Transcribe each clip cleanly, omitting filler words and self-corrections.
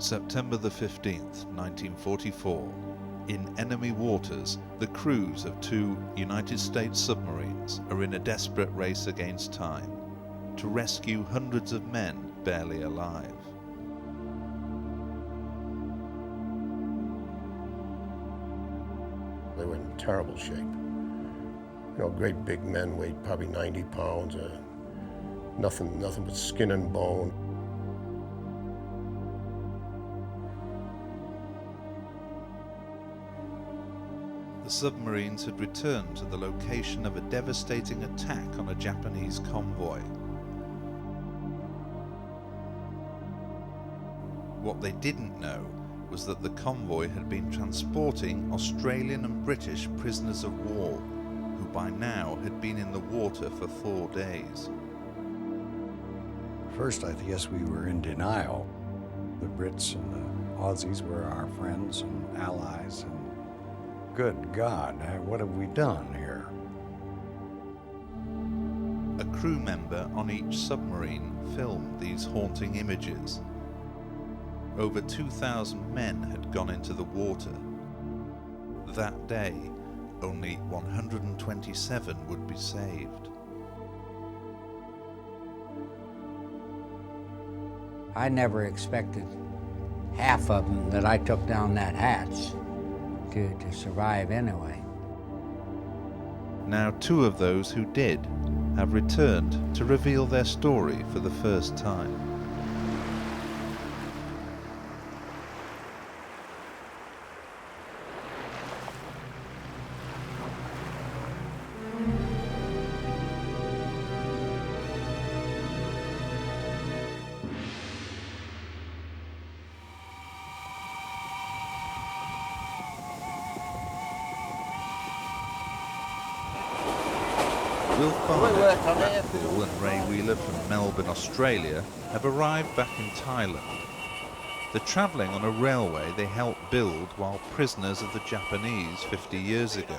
September the 15th, 1944, in enemy waters, the crews of 2 United States submarines are in a desperate race against time to rescue hundreds of men barely alive. They were in terrible shape. You know, great big men, weighed probably 90 pounds, nothing but skin and bone. The submarines had returned to the location of a devastating attack on a Japanese convoy. What they didn't know was that the convoy had been transporting Australian and British prisoners of war, who by now had been in the water for 4 days. First, I guess we were in denial. The Brits and the Aussies were our friends and allies, and good God, what have we done here? A crew member on each submarine filmed these haunting images. Over 2,000 men had gone into the water. That day, only 127 would be saved. I never expected half of them that I took down that hatch to survive anyway. Now 2 of those who did have returned to reveal their story for the first time. Will Barnett from Blackpool and Ray Wheeler from Melbourne, Australia, have arrived back in Thailand. They're travelling on a railway they helped build while prisoners of the Japanese 50 years ago.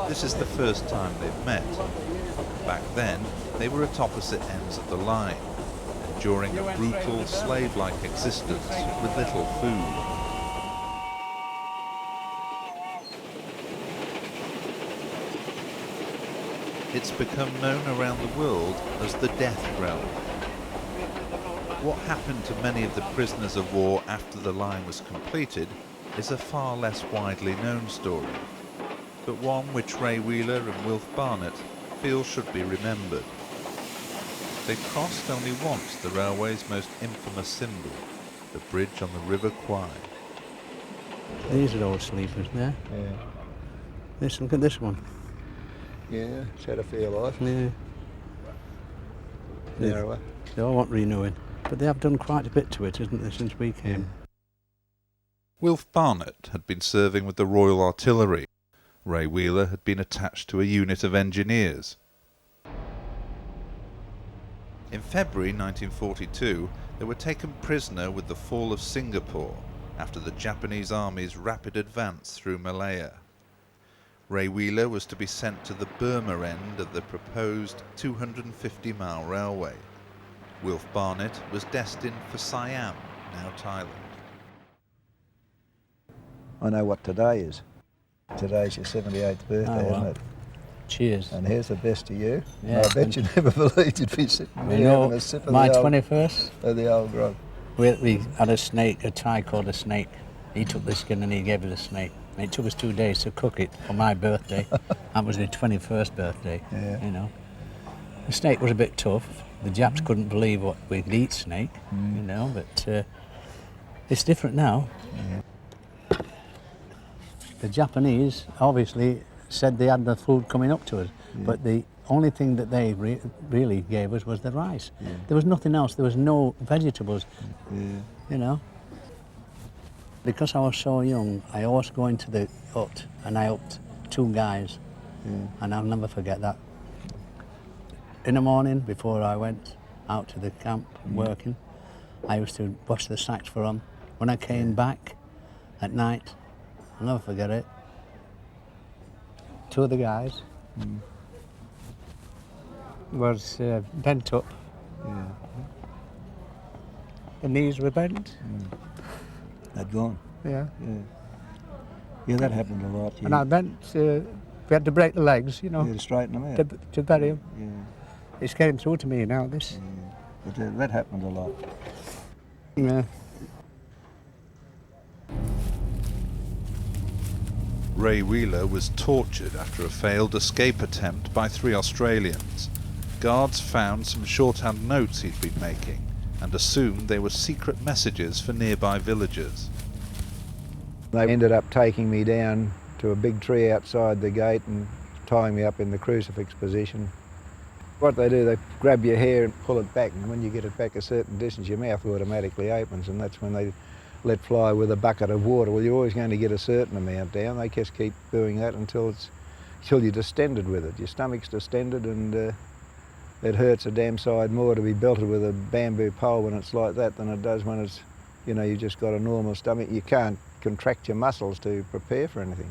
This is the first time they've met. Back then, they were at opposite ends of the line, enduring a brutal, slave-like existence with little food. It's become known around the world as the death realm. What happened to many of the prisoners of war after the line was completed is a far less widely known story, but one which Ray Wheeler and Wilf Barnett feel should be remembered. They crossed only once the railway's most infamous symbol, the bridge on the River Kwai. These are all sleepers there. Yeah. Look at this one. Yeah, it's had a fair life. Yeah. Narrower. They all want renewing, but they have done quite a bit to it, isn't there, since we came? Wilf Barnett had been serving with the Royal Artillery. Ray Wheeler had been attached to a unit of engineers. In February 1942, they were taken prisoner with the fall of Singapore after the Japanese Army's rapid advance through Malaya. Ray Wheeler was to be sent to the Burma end of the proposed 250-mile railway. Wilf Barnett was destined for Siam, now Thailand. I know what today is. Today's your 78th birthday, isn't it? Cheers. And here's the best of you. Yeah, I bet you never believed you'd be sitting there having a sip of my the old, 21st, of the old grog. we had a snake, a Thai called a snake. He took the skin and he gave it a snake. And it took us 2 days to cook it for my birthday. That was his 21st birthday, Yeah. you know. The snake was a bit tough. The Japs couldn't believe what we could eat snake, you know, but it's different now. Yeah. The Japanese obviously said they had the food coming up to us, but the only thing that they really gave us was the rice. Yeah. There was nothing else. There was no vegetables, you know. Because I was so young, I always go into the hut and I helped 2 guys, and I'll never forget that. In the morning, before I went out to the camp working, I used to wash the sacks for them. When I came back at night, I'll never forget it, 2 of the guys was bent up. Yeah. The knees were bent. They'd gone. Yeah. Yeah. Yeah, that happened a lot. And I bent, we had to break the legs, you know, to straighten them out. to bury him. Yeah. It's getting through to me now, this. Yeah. But that happened a lot. Yeah. Ray Wheeler was tortured after a failed escape attempt by 3 Australians. Guards found some shorthand notes he'd been making and assumed they were secret messages for nearby villagers. They ended up taking me down to a big tree outside the gate and tying me up in the crucifix position. What they do, they grab your hair and pull it back, and when you get it back a certain distance, your mouth automatically opens, and that's when they let fly with a bucket of water. Well, you're always going to get a certain amount down. They just keep doing that until you're distended with it. Your stomach's distended, and it hurts a damn side more to be belted with a bamboo pole when it's like that than it does when it's, you know, you just got a normal stomach. You can't contract your muscles to prepare for anything.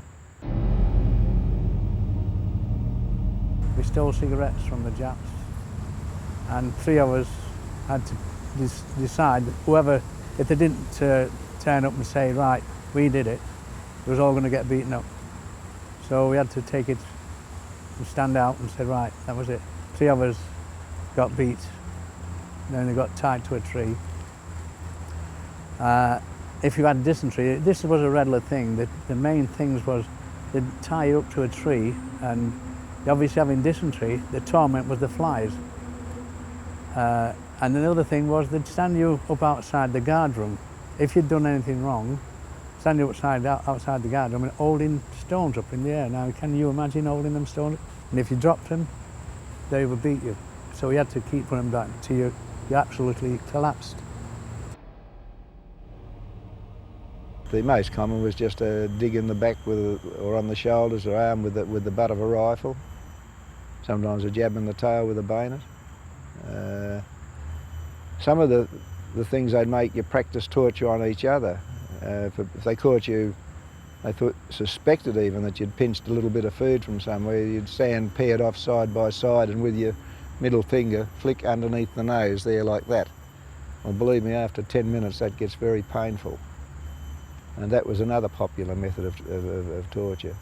We stole cigarettes from the Japs, and 3 of us had to decide that whoever, if they didn't turn up and say, right, we did it, it was all going to get beaten up. So we had to take it and stand out and say, right, that was it. 3 of us got beat, then they got tied to a tree. If you had dysentery, this was a regular thing. The main things was they'd tie you up to a tree, and obviously having dysentery, the torment was the flies. And the other thing was they'd stand you up outside the guard room. If you'd done anything wrong, stand you outside the guard room and holding stones up in the air. Now, can you imagine holding them stones? And if you dropped them, they would beat you. So you had to keep putting them back until you absolutely collapsed. The most common was just a dig in the back or on the shoulders or arm with the butt of a rifle. Sometimes a jab in the tail with a bayonet. Some of the things they'd make you practice torture on each other. If they caught you, they suspected even that you'd pinched a little bit of food from somewhere, you'd stand paired off side by side and with your middle finger flick underneath the nose there like that. Well, believe me, after 10 minutes that gets very painful. And that was another popular method of torture.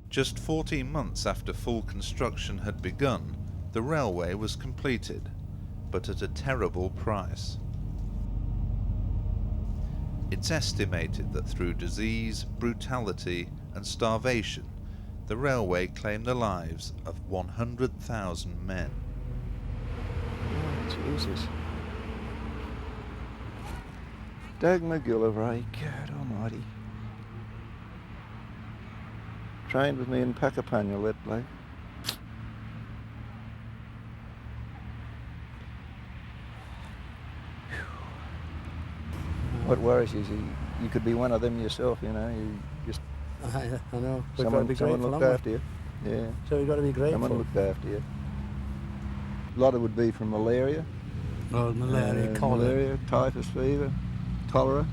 Just 14 months after full construction had begun, the railway was completed, but at a terrible price. It's estimated that through disease, brutality and starvation, the railway claimed the lives of 100,000 men. Oh, Jesus. Doug McGillivray, God almighty. Trained with me in Puckapunyal, that bloke. What worries you is you could be one of them yourself, you know. You just I know. someone looked after you. Yeah. So we've got to be grateful. Someone looked after you. A lot of it would be from malaria. Oh, malaria, cholera. Malaria, typhus fever, cholera.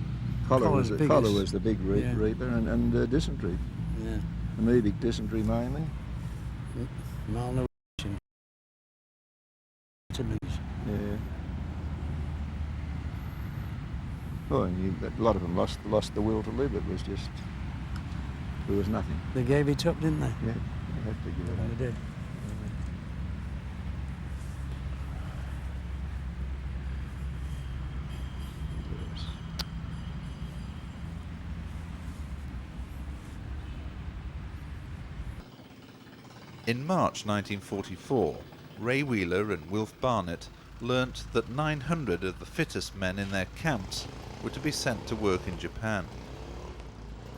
Cholera was the big reaper, and dysentery. Yeah. Amoebic dysentery mainly. Malnutrition. Vitamins. Yeah. Well, and a lot of them lost the will to live. It was just, there was nothing. They gave it up, didn't they? Yeah, they had to give it up. They did. In March 1944, Ray Wheeler and Wilf Barnett learnt that 900 of the fittest men in their camps were to be sent to work in Japan.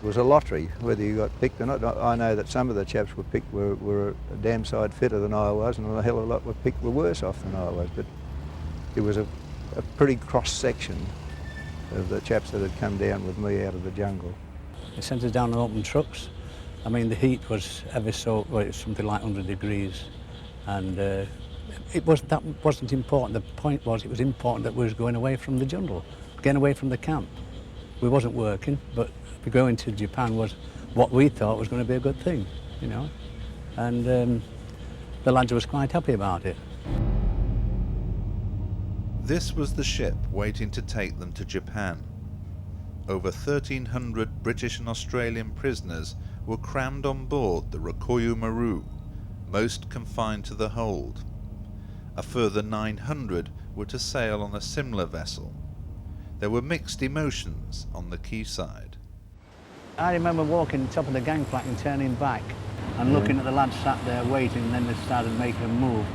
It was a lottery whether you got picked or not. I know that some of the chaps were picked were a damn sight fitter than I was, and a hell of a lot were picked were worse off than I was. But it was a pretty cross section of the chaps that had come down with me out of the jungle. They sent us down on open trucks. I mean, the heat was ever so, well, it was something like 100 degrees, and that wasn't important. The point was, it was important that we was going away from the jungle, getting away from the camp. We wasn't working, but going to Japan was what we thought was going to be a good thing, you know. And the lads was quite happy about it. This was the ship waiting to take them to Japan. Over 1,300 British and Australian prisoners were crammed on board the Rikoyu Maru, most confined to the hold. A further 900 were to sail on a similar vessel. There were mixed emotions on the quayside. I remember walking top of the gangplank and turning back and looking at the lads sat there waiting, and then they started making a move.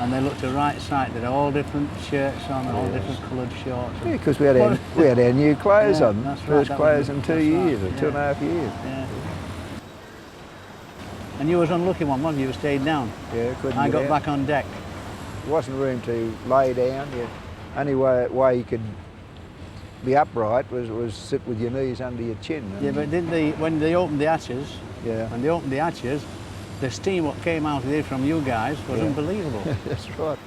And they looked to right side, they had all different shirts on, and all different coloured shorts. Yeah, because we had our new clothes on. That's right, First that clothes was in it, 2 that's years, right, or 2.5 years. Yeah. And you was unlucky one, wasn't you? You stayed down. Yeah, couldn't I get got out. back on deck. There wasn't room to lay down. Only way you could be upright was sit with your knees under your chin. Yeah, but when they opened the hatches, Yeah. when they opened the hatches, the steam what came out of there from you guys was unbelievable. That's right.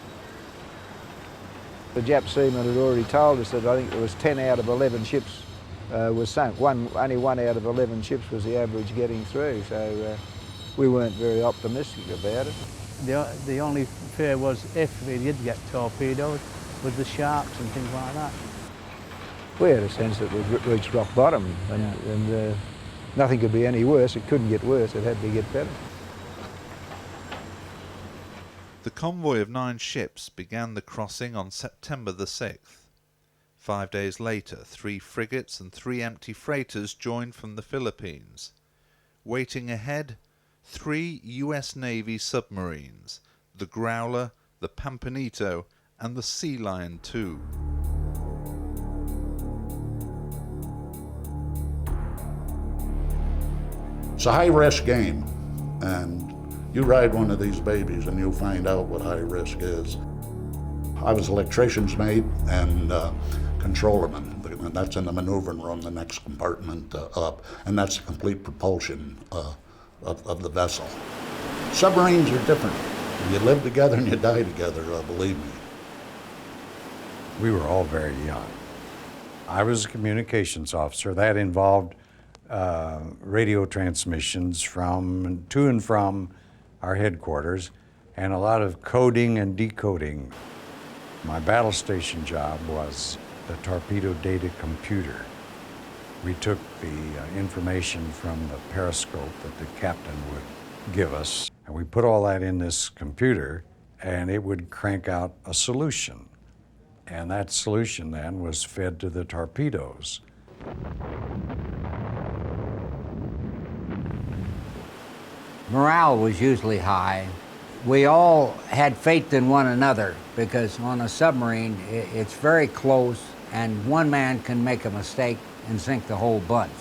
The Jap seaman had already told us that I think it was 10 out of 11 ships was sunk. Only 1 out of 11 ships was the average getting through, so we weren't very optimistic about it. The only fear was if we did get torpedoed, was the sharks and things like that. We had a sense that we'd reached rock bottom, and nothing could be any worse. It couldn't get worse, it had to get better. The convoy of 9 ships began the crossing on September the 6th. 5 days later, 3 frigates and 3 empty freighters joined from the Philippines. Waiting ahead, 3 US Navy submarines, the Growler, the Pampanito, and the Sea Lion II. It's a high-risk game, and you ride one of these babies and you'll find out what high risk is. I was electrician's mate and controllerman. And that's in the maneuvering room, the next compartment up, and that's the complete propulsion of the vessel. Submarines are different. You live together and you die together, believe me. We were all very young. I was a communications officer. That involved radio transmissions to and from our headquarters, and a lot of coding and decoding. My battle station job was the torpedo data computer. We took the information from the periscope that the captain would give us, and we put all that in this computer, and it would crank out a solution. And that solution then was fed to the torpedoes. Morale was usually high. We all had faith in one another because on a submarine, it's very close and one man can make a mistake and sink the whole bunch.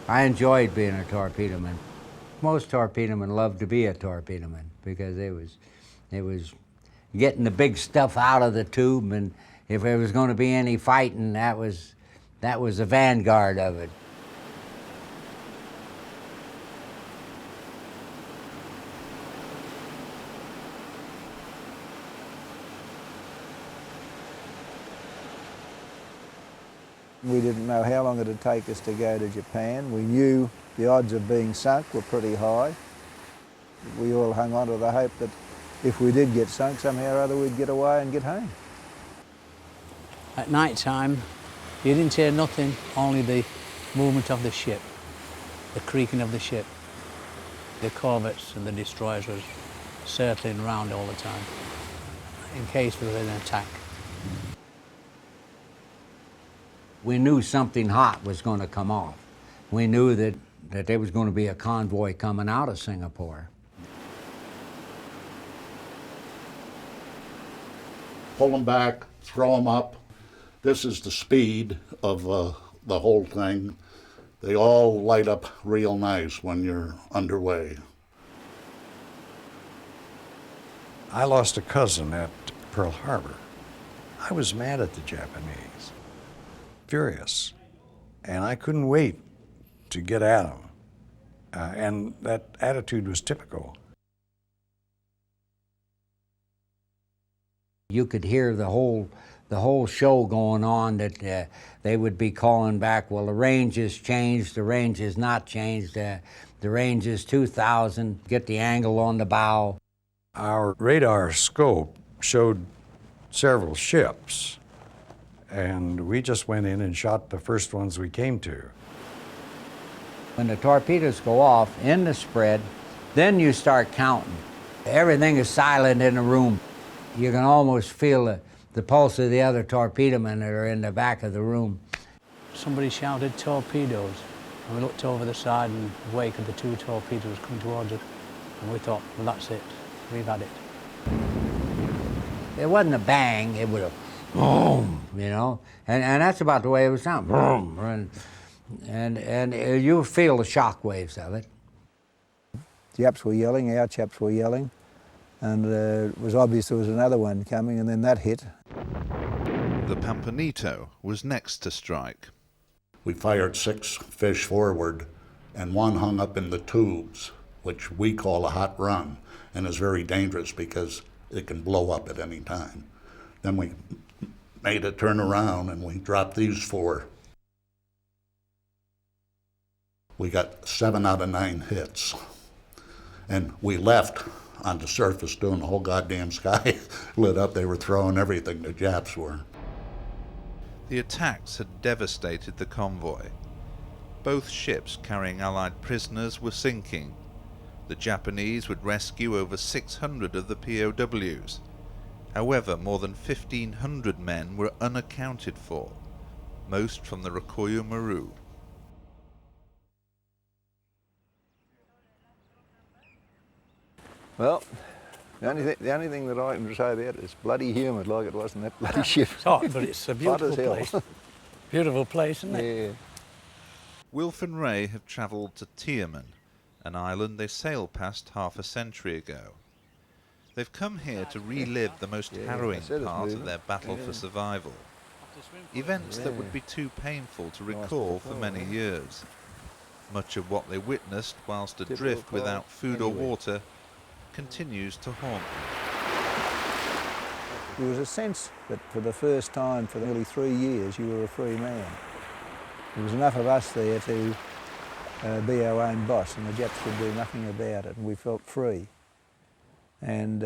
I enjoyed being a torpedoman. Most torpedomen loved to be a torpedoman because it was getting the big stuff out of the tube, and if there was going to be any fighting, that was the vanguard of it. We didn't know how long it would take us to go to Japan. We knew the odds of being sunk were pretty high. We all hung on to the hope that if we did get sunk, somehow or other we'd get away and get home. At night time, you didn't hear nothing, only the movement of the ship, the creaking of the ship. The corvettes and the destroyers was circling around all the time, in case there was an attack. We knew something hot was going to come off. We knew that there was going to be a convoy coming out of Singapore. Pull them back, throw them up. This is the speed of the whole thing. They all light up real nice when you're underway. I lost a cousin at Pearl Harbor. I was mad at the Japanese, furious, and I couldn't wait to get at them. And that attitude was typical. You could hear the whole show going on that they would be calling back, well, the range has changed, the range has not changed, The range is 2,000, get the angle on the bow. Our radar scope showed several ships, and we just went in and shot the first ones we came to. When the torpedoes go off in the spread, then you start counting. Everything is silent in the room. You can almost feel the pulse of the other torpedo men that are in the back of the room. Somebody shouted torpedoes, and we looked over the side and the wake of the two torpedoes coming towards us, and we thought, well, that's it, we've had it. It wasn't a bang, it was a boom, you know, and that's about the way it was sound, boom, and you feel the shock waves of it. Japs were yelling, our chaps were yelling, and it was obvious there was another one coming, and then that hit. The Pampanito was next to strike. We fired 6 fish forward, and one hung up in the tubes, which we call a hot run, and is very dangerous because it can blow up at any time. Then we made it turn around, and we dropped these 4. We got 7 out of 9 hits. And we left on the surface doing the whole goddamn sky lit up. They were throwing everything, the Japs were. The attacks had devastated the convoy. Both ships carrying Allied prisoners were sinking. The Japanese would rescue over 600 of the POWs. However, more than 1,500 men were unaccounted for, most from the Rikuyu Maru. Well, the only thing that I can say about it is bloody humid like it was in that bloody ship. It's hot, but it's a beautiful Hot as hell. place. Beautiful place, isn't it? Yeah. Wilf and Ray have travelled to Tiamen, an island they sailed past half a century ago. They've come here to relive the most harrowing part of their battle for survival. Events that would be too painful to recall for many years. Much of what they witnessed whilst adrift without food or water continues to haunt them. There was a sense that for the first time for nearly 3 years you were a free man. There was enough of us there to be our own boss, and the Japs could do nothing about it, and we felt free. And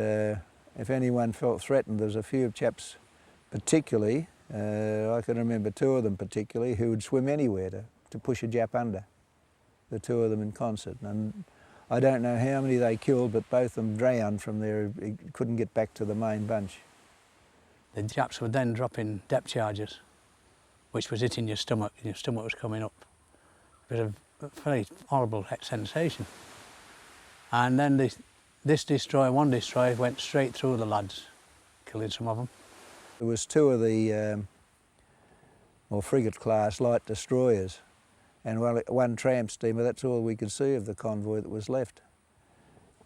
if anyone felt threatened, there was a few chaps particularly, I can remember 2 of them particularly, who would swim anywhere to push a Jap under, the 2 of them in concert. And I don't know how many they killed, but both of them drowned from there, couldn't get back to the main bunch. The Japs would then drop in depth charges, which was hitting your stomach, and your stomach was coming up. It was a very horrible sensation. And then one destroyer went straight through the lads, killing some of them. There was 2 of the frigate class light destroyers, and one tramp steamer. That's all we could see of the convoy that was left.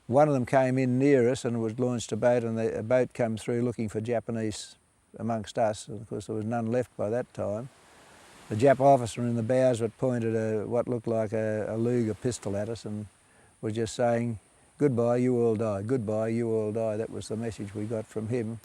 One of them came in near us and was launched a boat, and a boat came through looking for Japanese amongst us. Of course, there was none left by that time. The Jap officer in the bows had pointed what looked like a Luger pistol at us and was just saying, "Goodbye, you all die. Goodbye, you all die." That was the message we got from him.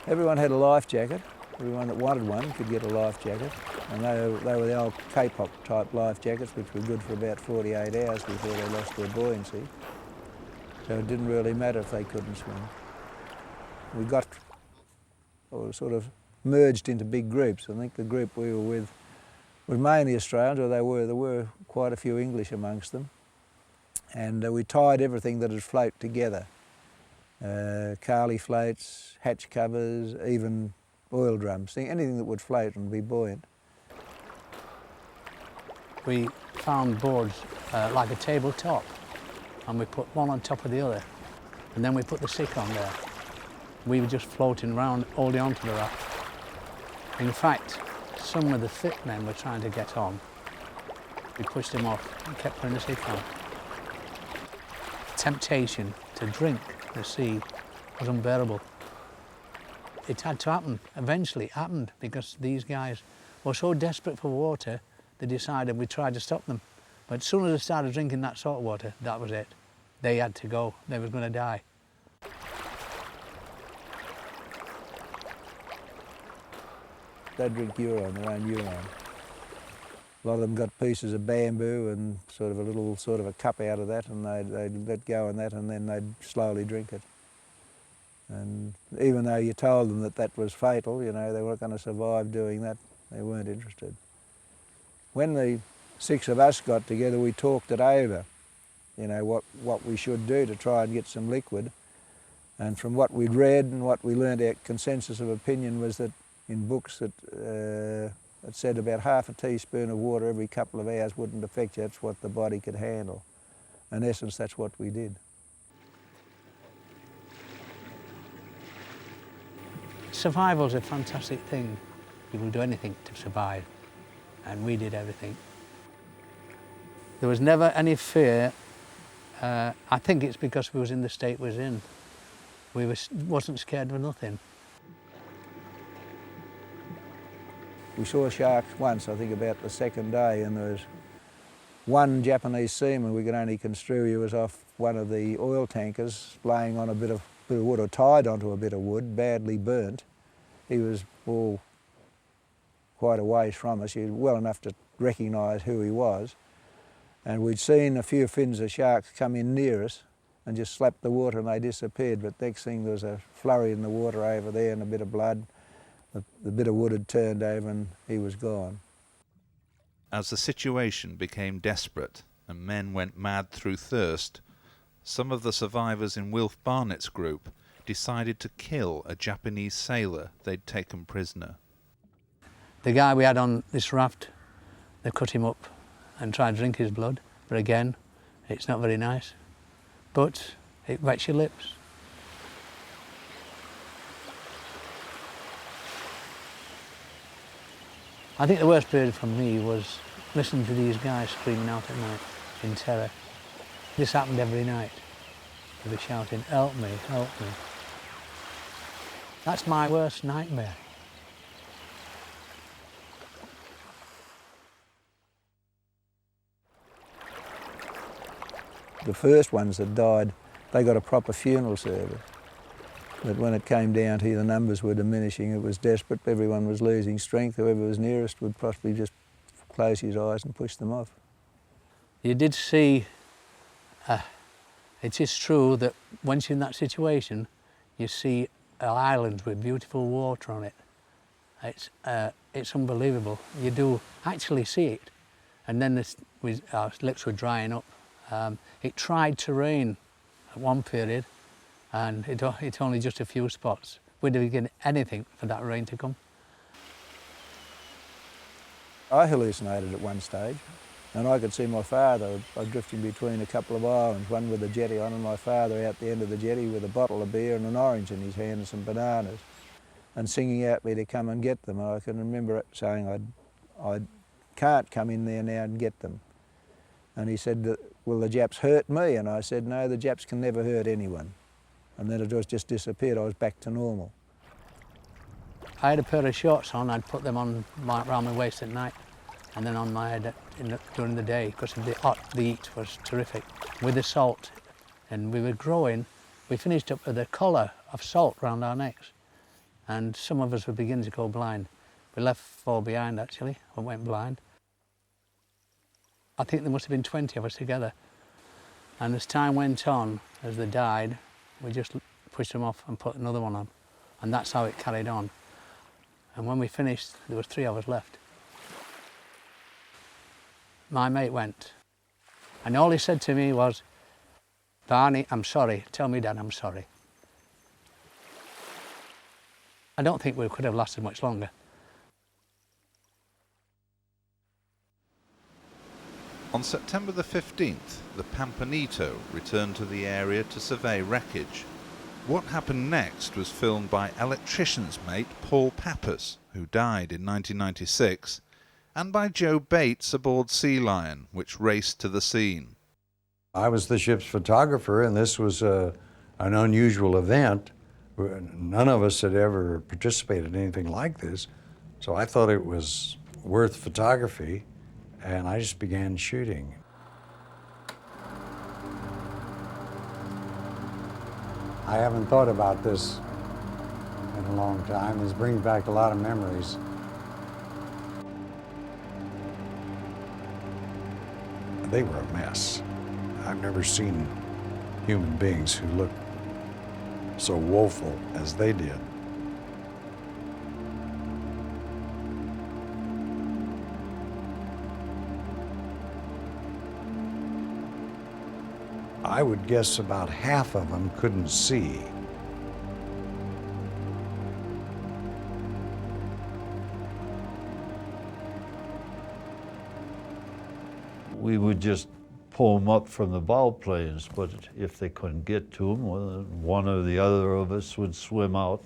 Everyone had a life jacket. Everyone that wanted one could get a life jacket. And they were the old K-pop type life jackets, which were good for about 48 hours before they lost their buoyancy. So it didn't really matter if they couldn't swim. We got sort of merged into big groups. I think the group we were with was mainly Australians, or there were quite a few English amongst them. And we tied everything that would float together. Carley floats, hatch covers, even oil drums, anything that would float and be buoyant. We found boards like a tabletop, and we put one on top of the other, and then we put the sick on there. We were just floating around, holding on to the raft. In fact, some of the fit men were trying to get on. We pushed them off and kept putting the sick on. Temptation to drink the sea was unbearable. It had to happen, eventually it happened, because these guys were so desperate for water, they decided we'd try to stop them. But as soon as they started drinking that salt water, that was it. They had to go, they were going to die. They'd drink urine, their own urine. A lot of them got pieces of bamboo and sort of a cup out of that, and they'd let go in that, and then they'd slowly drink it. And even though you told them that that was fatal, you know, they weren't going to survive doing that, they weren't interested. When the 6 of us got together, we talked it over, you know, what we should do to try and get some liquid. And from what we'd read and what we learned, our consensus of opinion was that in books that it said about half a teaspoon of water every couple of hours wouldn't affect you. That's what the body could handle. In essence, that's what we did. Survival's a fantastic thing. You will do anything to survive, and we did everything. There was never any fear. I think it's because we was in the state we was in. We wasn't scared of nothing. We saw sharks once, I think about the second day, and there was one Japanese seaman we could only construe. He was off one of the oil tankers laying on a bit of wood, or tied onto a bit of wood, badly burnt. He was quite a ways from us. He was well enough to recognise who he was. And we'd seen a few fins of sharks come in near us and just slapped the water, and they disappeared. But next thing, there was a flurry in the water over there and a bit of blood. The bit of wood had turned over and he was gone. As the situation became desperate and men went mad through thirst, some of the survivors in Wilf Barnett's group decided to kill a Japanese sailor they'd taken prisoner. The guy we had on this raft, they cut him up and tried to drink his blood, but again, it's not very nice. But it wets your lips. I think the worst period for me was listening to these guys screaming out at night in terror. This happened every night. They'd be shouting, "Help me, help me." That's my worst nightmare. The first ones that died, they got a proper funeral service. But when it came down to the numbers were diminishing, it was desperate, everyone was losing strength. Whoever was nearest would possibly just close his eyes and push them off. You did see, it is true that once you're in that situation, you see islands with beautiful water on it. It's unbelievable. You do actually see it. And then our lips were drying up. It tried to rain at one period, and it's only just a few spots. We'd have given anything for that rain to come. I hallucinated at one stage, and I could see my father. I was drifting between a couple of islands, one with a jetty on, and my father out the end of the jetty with a bottle of beer and an orange in his hand and some bananas, and singing out me to come and get them. And I can remember saying, I can't come in there now and get them. And he said, "Will the Japs hurt me?" And I said, "No, the Japs can never hurt anyone." And then it just disappeared. I was back to normal. I had a pair of shorts on. I'd put them on around my waist at night, and then on my head during the day, because the heat was terrific. With the salt, and we were growing, we finished up with a collar of salt round our necks, and some of us were beginning to go blind. We left 4 behind, actually, and went blind. I think there must have been 20 of us together. And as time went on, as they died, we just pushed them off and put another one on. And that's how it carried on. And when we finished, there was 3 of us left. My mate went. And all he said to me was, "Barney, I'm sorry. Tell me, Dad, I'm sorry." I don't think we could have lasted much longer. On September the 15th, the Pampanito returned to the area to survey wreckage. What happened next was filmed by electrician's mate Paul Pappas, who died in 1996, and by Joe Bates aboard Sea Lion, which raced to the scene. I was the ship's photographer, and this was an unusual event. None of us had ever participated in anything like this, so I thought it was worth photography, and I just began shooting. I haven't thought about this in a long time. This brings back a lot of memories. They were a mess. I've never seen human beings who looked so woeful as they did. I would guess about half of them couldn't see. We would just pull them up from the bow planes, but if they couldn't get to them, well, one or the other of us would swim out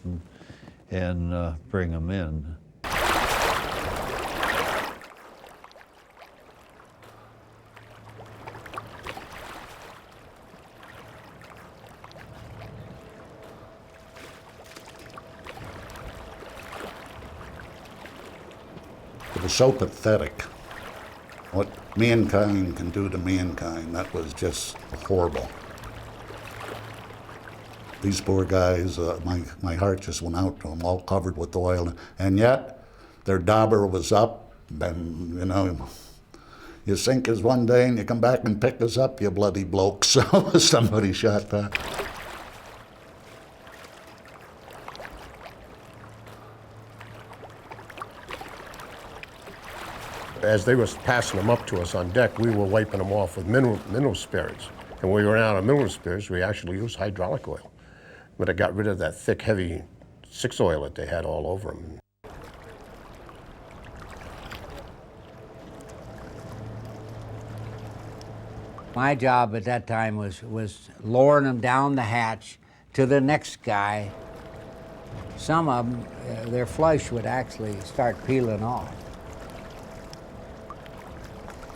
and bring them in. It was so pathetic. What mankind can do to mankind, that was just horrible. These poor guys, my heart just went out to them, all covered with oil. And yet, their dauber was up, and you know, you sink us one day and you come back and pick us up, you bloody bloke. So somebody shot that. As they were passing them up to us on deck, we were wiping them off with mineral spirits. And when we ran out of mineral spirits, we actually used hydraulic oil. But it got rid of that thick, heavy 6 oil that they had all over them. My job at that time was lowering them down the hatch to the next guy. Some of them, their flesh would actually start peeling off.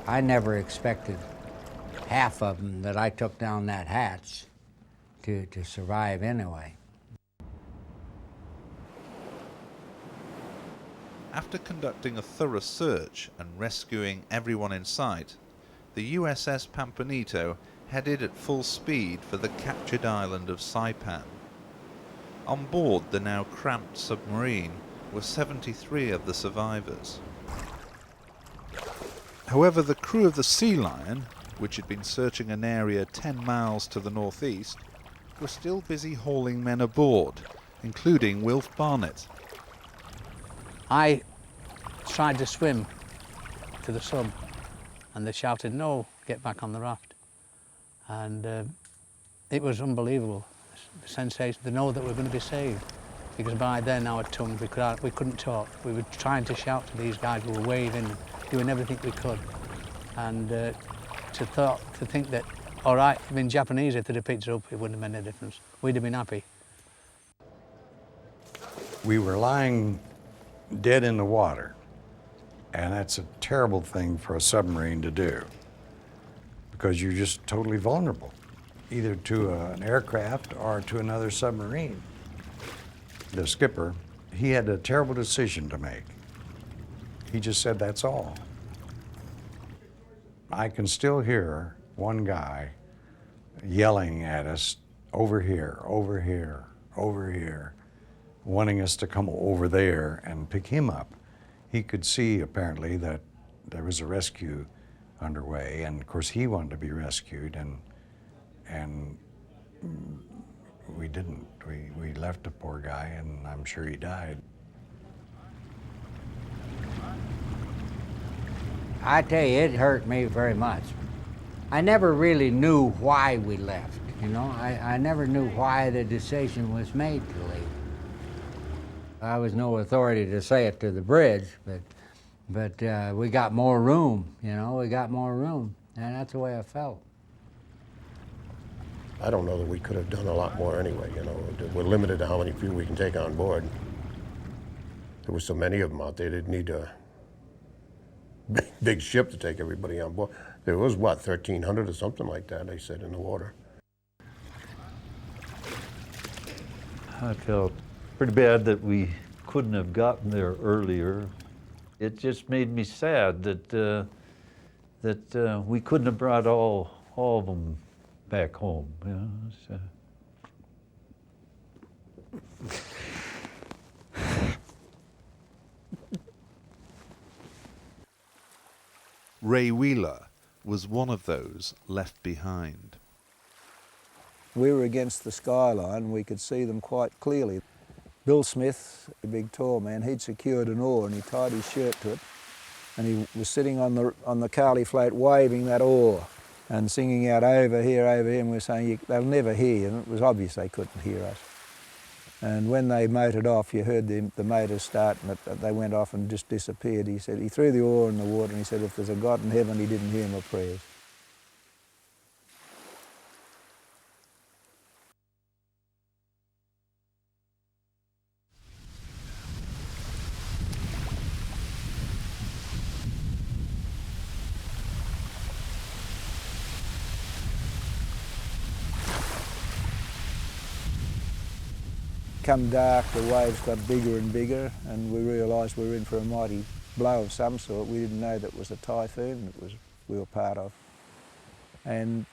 I never expected half of them that I took down that hatch to survive anyway. After conducting a thorough search and rescuing everyone in sight, the USS Pampanito headed at full speed for the captured island of Saipan. On board the now cramped submarine were 73 of the survivors. However, the crew of the Sea Lion, which had been searching an area 10 miles to the northeast, were still busy hauling men aboard, including Wilf Barnett. I tried to swim to the sub, and they shouted, "No, get back on the raft." And it was unbelievable, the sensation to know that we were going to be saved. Because by then our tongues, we couldn't talk. We were trying to shout to these guys, we were waving, doing everything we could. And to think that, all right, in Japanese, if they'd have picked it up, it wouldn't have made any difference. We'd have been happy. We were lying dead in the water, and that's a terrible thing for a submarine to do, because you're just totally vulnerable, either to an aircraft or to another submarine. The skipper, he had a terrible decision to make. He just said, that's all. I can still hear one guy yelling at us, over here, over here, over here, wanting us to come over there and pick him up. He could see, apparently, that there was a rescue underway, and of course he wanted to be rescued, and we didn't. We left the poor guy, and I'm sure he died. I tell you, it hurt me very much. I never really knew why we left, you know? I never knew why the decision was made to leave. I was no authority to say it to the bridge, but we got more room, you know? We got more room, and that's the way I felt. I don't know that we could have done a lot more anyway, you know. We're limited to how many people we can take on board. There were so many of them out there, they'd need a big ship to take everybody on board. There was, what, 1,300 or something like that, they said, in the water. I felt pretty bad that we couldn't have gotten there earlier. It just made me sad that we couldn't have brought all of them back home, you know. So. Ray Wheeler, was one of those left behind. We were against the skyline and we could see them quite clearly. Bill Smith, a big tall man, he'd secured an oar and he tied his shirt to it, and he was sitting on the Carly float waving that oar and singing out, over here, and we were saying, they'll never hear you, and it was obvious they couldn't hear us. And when they motored off, you heard the motors start, and they went off and just disappeared. He said, he threw the oar in the water and he said, if there's a God in heaven, he didn't hear my prayers. Come dark, the waves got bigger and bigger, and we realised we were in for a mighty blow of some sort. We didn't know that it was a typhoon we were part of. And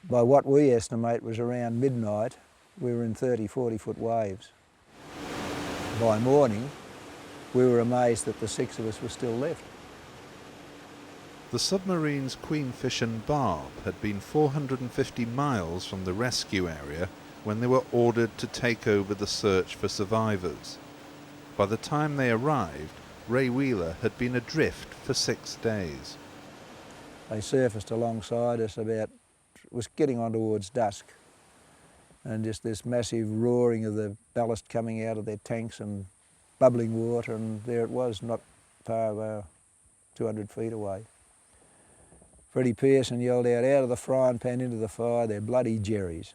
by what we estimate was around midnight, we were in 30, 40-foot waves. By morning, we were amazed that the 6 of us were still left. The submarine's Queenfish and Barb had been 450 miles from the rescue area when they were ordered to take over the search for survivors. By the time they arrived, Ray Wheeler had been adrift for 6 days. They surfaced alongside us it was getting on towards dusk, and just this massive roaring of the ballast coming out of their tanks and bubbling water, and there it was, not far, 200 feet away. Freddie Pearson yelled out of the frying pan into the fire, they're bloody jerrys.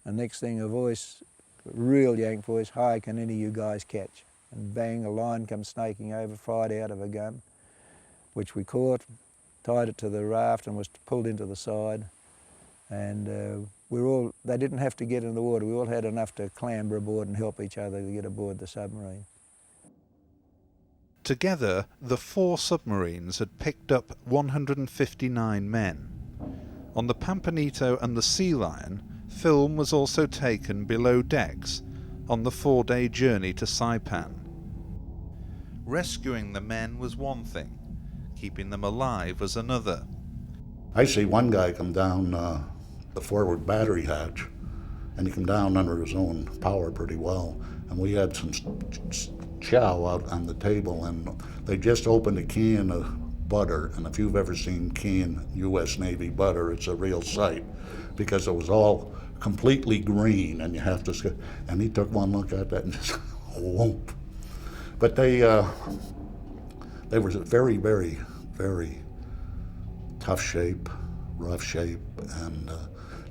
And next thing, a voice, a real Yank voice, hi, can any of you guys catch? And bang, a line comes snaking over, fired out of a gun, which we caught, tied it to the raft and was pulled into the side. And they didn't have to get in the water. We all had enough to clamber aboard and help each other to get aboard the submarine. Together, the 4 submarines had picked up 159 men. On the Pampanito and the Sea Lion, film was also taken below decks on the 4-day journey to Saipan. Rescuing the men was one thing, keeping them alive was another. I see one guy come down the forward battery hatch, and he come down under his own power pretty well, and we had some chow out on the table, and they just opened a can of butter, and if you've ever seen canned U.S. Navy butter, it's a real sight, because it was all completely green, and you have to, and he took one look at that and just whoop. But they were very, very, very tough shape, rough shape, and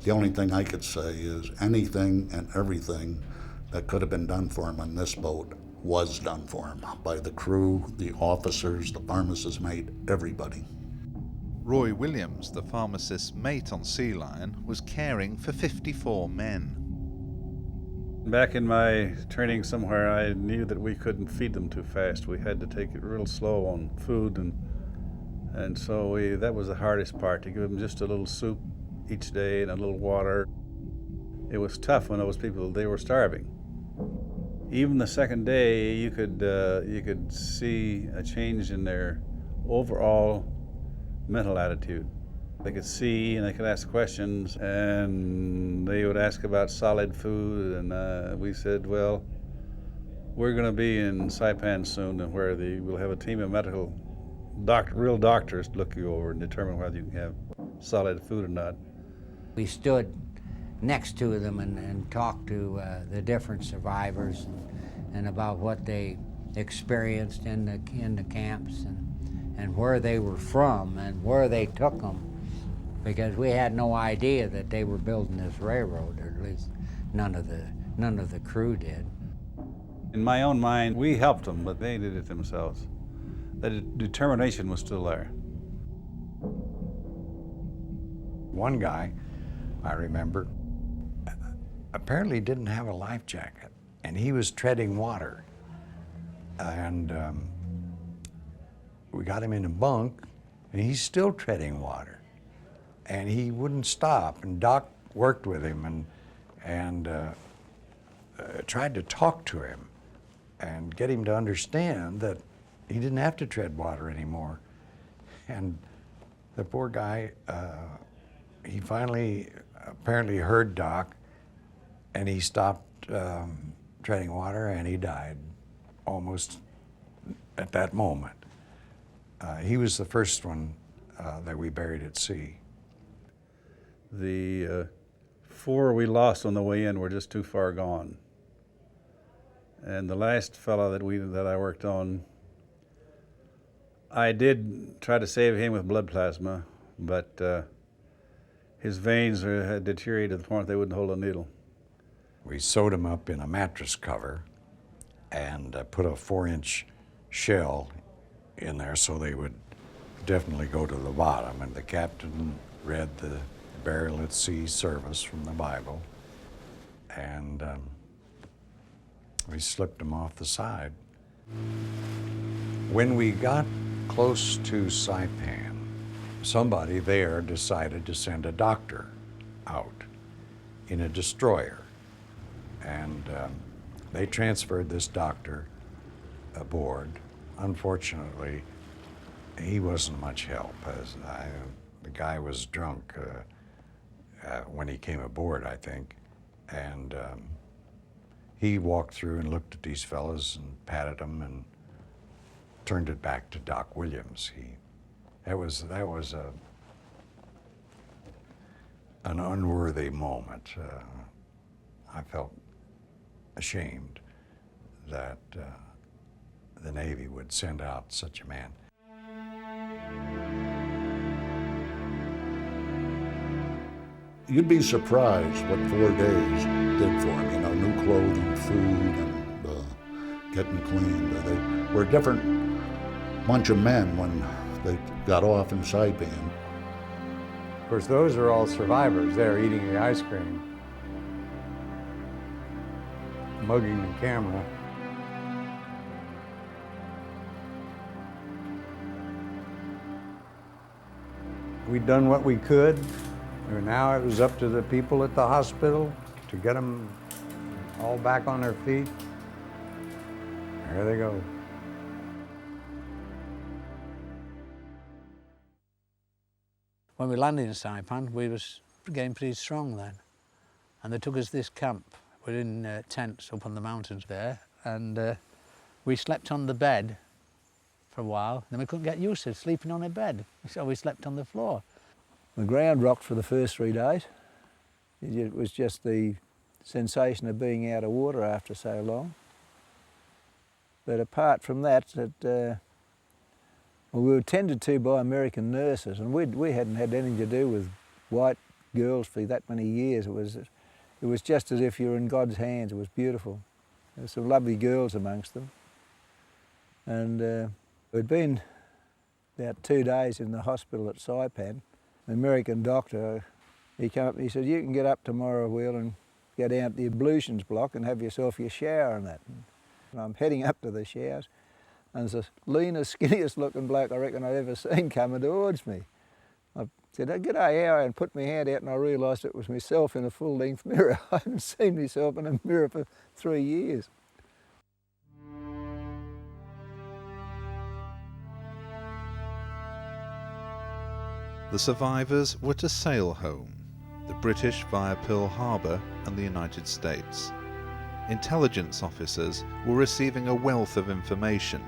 the only thing I could say is anything and everything that could have been done for him on this boat was done for him by the crew, the officers, the pharmacist's mate, everybody. Roy Williams, the pharmacist's mate on Sea Lion, was caring for 54 men. Back in my training somewhere, I knew that we couldn't feed them too fast. We had to take it real slow on food, and so that was the hardest part, to give them just a little soup each day and a little water. It was tough when those people, they were starving. Even the second day, you could see a change in their overall mental attitude. They could see and they could ask questions, and they would ask about solid food, and we said, well, we're going to be in Saipan soon, and where we'll have a team of real doctors to look you over and determine whether you can have solid food or not. We stood next to them and talked to the different survivors and about what they experienced in the camps and where they were from and where they took them, because we had no idea that they were building this railroad, or at least none of the crew did. In my own mind, we helped them, but they did it themselves. The determination was still there. One guy, I remember, apparently didn't have a life jacket, and he was treading water. And we got him in a bunk, and he's still treading water. And he wouldn't stop, and Doc worked with him and tried to talk to him and get him to understand that he didn't have to tread water anymore. And The poor guy, he finally apparently heard Doc, and he stopped treading water, and he died almost at that moment. He was the first one that we buried at sea. The 4 we lost on the way in were just too far gone. And the last fellow that I worked on, I did try to save him with blood plasma, but his veins had deteriorated to the point they wouldn't hold a needle. We sewed him up in a mattress cover and put a 4-inch shell in there so they would definitely go to the bottom. And the captain read the Burial at Sea service from the Bible, and we slipped him off the side. When we got close to Saipan, somebody there decided to send a doctor out in a destroyer, and they transferred this doctor aboard. Unfortunately, he wasn't much help, as the guy was drunk when he came aboard, I think, and he walked through and looked at these fellas and patted them and turned it back to Doc Williams. That was an unworthy moment. I felt ashamed that the Navy would send out such a man. You'd be surprised what 4 days did for him. You know, new clothing, food, and getting cleaned. They were a different bunch of men when they got off in Saipan. Of course, those are all survivors there eating the ice cream, mugging the camera. We'd done what we could, and now it was up to the people at the hospital to get them all back on their feet. There they go. When we landed in Saipan, we was getting pretty strong then. And they took us this camp. We're in tents up on the mountains there, and we slept on the bed for a while. Then we couldn't get used to sleeping on a bed, so we slept on the floor. The ground rocked for the first 3 days. It was just the sensation of being out of water after so long. But apart from that, we were tended to by American nurses, and we hadn't had anything to do with white girls for that many years. It was just as if you were in God's hands. It was beautiful. There were some lovely girls amongst them. And we'd been about 2 days in the hospital at Saipan. The American doctor, he came up and he said, "You can get up tomorrow, Will, and go down to the ablutions block and have yourself your shower and that." And I'm heading up to the showers, and there's the leanest, skinniest looking bloke I reckon I'd ever seen coming towards me. I said, "Oh, g'day, how are you?" and put my hand out, and I realised it was myself in a full-length mirror. I haven't seen myself in a mirror for 3 years. The survivors were to sail home, the British via Pearl Harbor and the United States. Intelligence officers were receiving a wealth of information,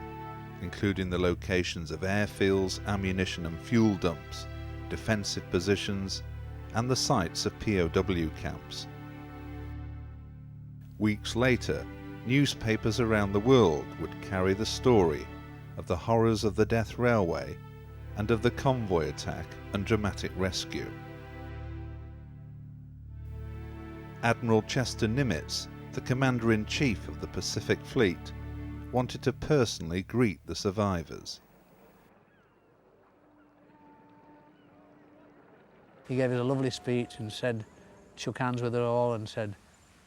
including the locations of airfields, ammunition and fuel dumps, defensive positions, and the sites of POW camps. Weeks later, newspapers around the world would carry the story of the horrors of the Death Railway and of the convoy attack and dramatic rescue. Admiral Chester Nimitz, the Commander-in-Chief of the Pacific Fleet, wanted to personally greet the survivors. He gave us a lovely speech and shook hands with it all and said,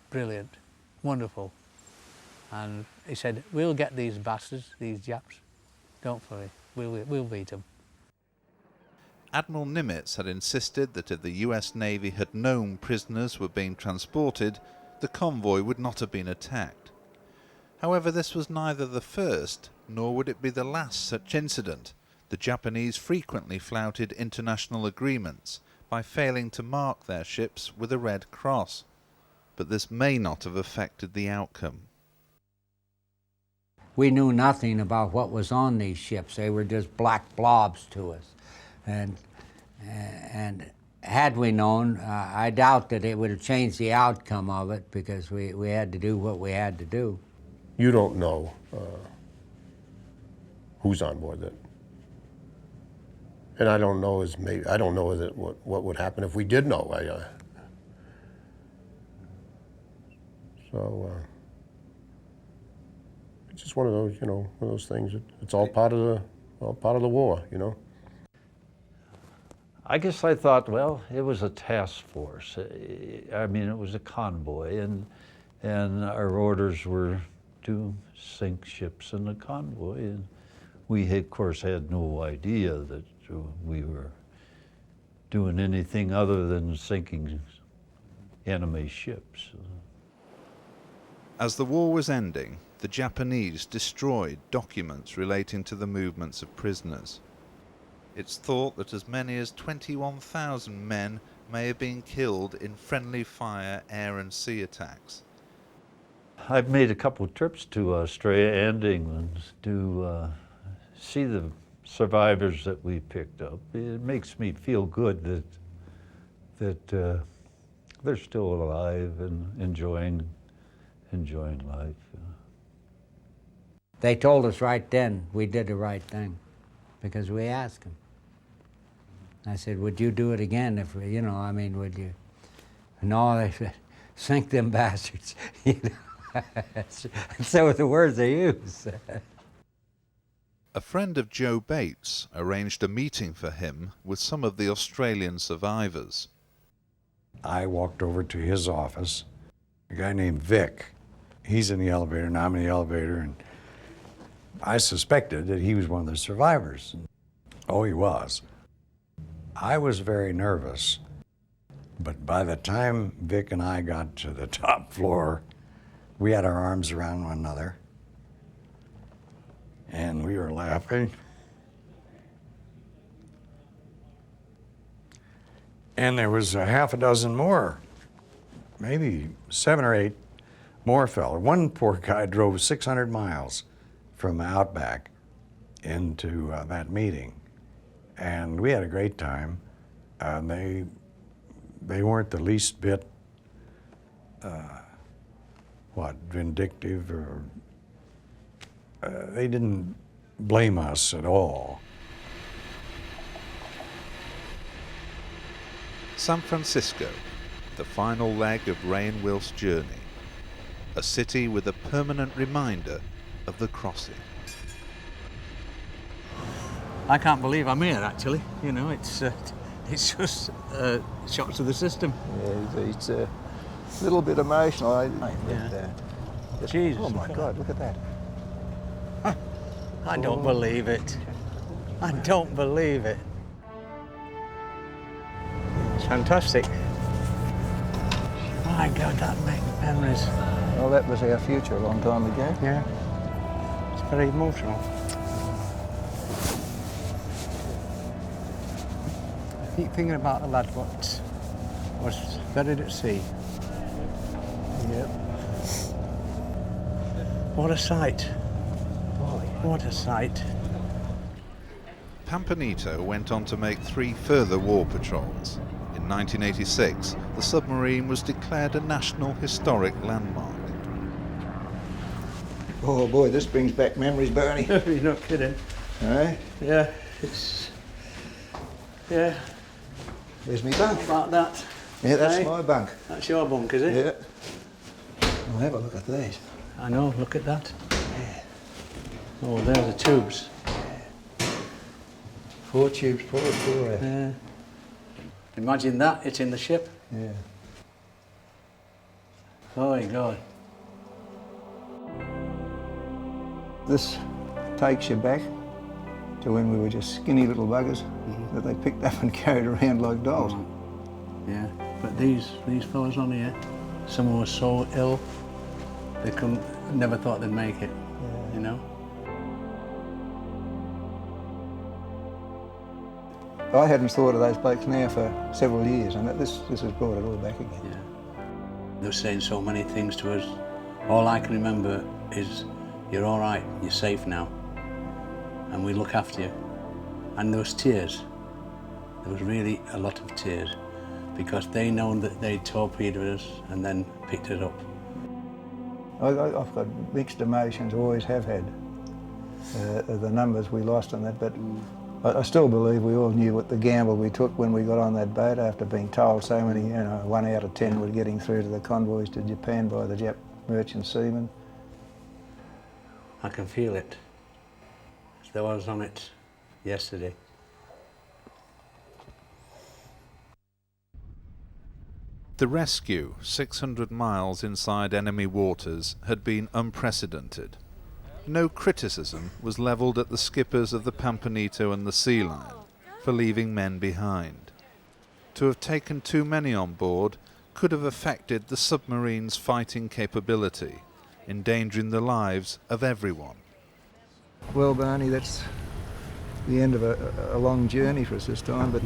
"Brilliant, wonderful." And he said, "We'll get these bastards, these Japs. Don't worry, we'll beat them." Admiral Nimitz had insisted that if the US Navy had known prisoners were being transported, the convoy would not have been attacked. However, this was neither the first nor would it be the last such incident The Japanese frequently flouted international agreements by failing to mark their ships with a red cross, but this may not have affected the outcome. We knew nothing about what was on these ships. They were just black blobs to us. And had we known, I doubt that it would have changed the outcome of it, because we had to do what we had to do. You don't know who's on board that. And I don't know what would happen if we did know. It's just one of those, one of those things. It's all part of the war, I guess I thought, well, it was a task force. I mean, it was a convoy, and our orders were to sink ships in the convoy. And we, of course, had no idea that we were doing anything other than sinking enemy ships. As the war was ending, the Japanese destroyed documents relating to the movements of prisoners. It's thought that as many as 21,000 men may have been killed in friendly fire, air and sea attacks. I've made a couple of trips to Australia and England to see the survivors that we picked up. It makes me feel good that they're still alive and enjoying life. They told us right then we did the right thing, because we asked them. I said, would you do it again if, would you? No, they said, sink them bastards. So were the words they used. A friend of Joe Bates arranged a meeting for him with some of the Australian survivors. I walked over to his office. A guy named Vic, he's in the elevator and I'm in the elevator, and I suspected that he was one of the survivors. Oh, he was. I was very nervous, but by the time Vic and I got to the top floor, we had our arms around one another, and we were laughing. And there was a half a dozen more, maybe 7 or 8 more fell. One poor guy drove 600 miles from Outback into that meeting, and we had a great time. They weren't the least bit vindictive, or they didn't blame us at all. San Francisco, the final leg of Ray and Wilf's journey. A city with a permanent reminder of the crossing. I can't believe I'm here, actually. It's just a shock to the system. Yeah, it's a little bit emotional. Jesus. Oh my God, look at that. I don't believe it. I don't believe it. It's fantastic. My God, that makes memories. Well, that was our future a long time ago. Yeah. It's very emotional. I keep thinking about the lad what was buried at sea. Yep. What a sight. What a sight. Pampanito went on to make 3 further war patrols. In 1986, the submarine was declared a National Historic Landmark. Oh boy, this brings back memories, Bernie. You're not kidding. Eh? Yeah, it's... Yeah. There's me bunk. About that. Yeah, that's Hey? my bunk. That's your bunk, is it? Yeah. Well, have a look at these. I know, look at that. Oh, there are the tubes. 4 tubes forward, 4 aft. Yeah. Imagine that, it's in the ship. Yeah. Oh my God. This takes you back to when we were just skinny little buggers that they picked up and carried around like dolls. Yeah, but these fellas on here, some were so ill, they never thought they'd make it, you know? I hadn't thought of those blokes now for several years, and this has brought it all back again. Yeah. They were saying so many things to us. All I can remember is, you're all right, you're safe now, and we look after you. And there was tears. There was really a lot of tears, because they know that they torpedoed us and then picked it up. I've got mixed emotions, always have had, the numbers we lost on that, but I still believe we all knew what the gamble we took when we got on that boat after being told so many, 1 out of 10 were getting through to the convoys to Japan by the Jap merchant seamen. I can feel it, as though I was on it yesterday. The rescue, 600 miles inside enemy waters, had been unprecedented. No criticism was levelled at the skippers of the Pampanito and the Sea Lion for leaving men behind. To have taken too many on board could have affected the submarine's fighting capability, endangering the lives of everyone. Well, Barney, that's the end of a long journey for us this time, but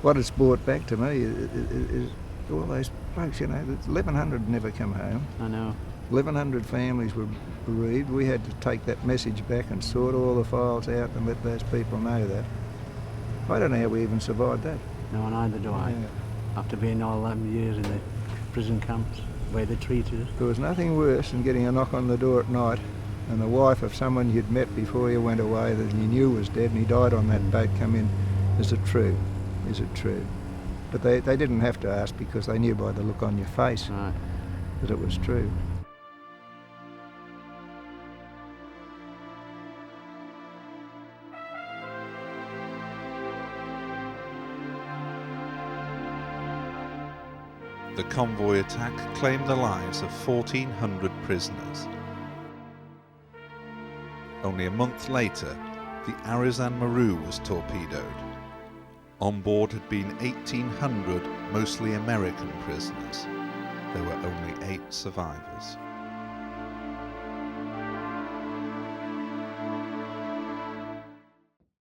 what it's brought back to me is all those blokes, 1,100 never come home. I know. 1,100 families were bereaved. We had to take that message back and sort all the files out and let those people know that. I don't know how we even survived that. No, neither do I. Yeah. After being all them years in the prison camps, the way they treated us. There was nothing worse than getting a knock on the door at night and the wife of someone you'd met before you went away that you knew was dead and he died on that boat come in. Is it true? Is it true? But they didn't have to ask because they knew by the look on your face that it was true. The convoy attack claimed the lives of 1,400 prisoners. Only a month later, the Arizan Maru was torpedoed. On board had been 1,800 mostly American prisoners. There were only 8 survivors.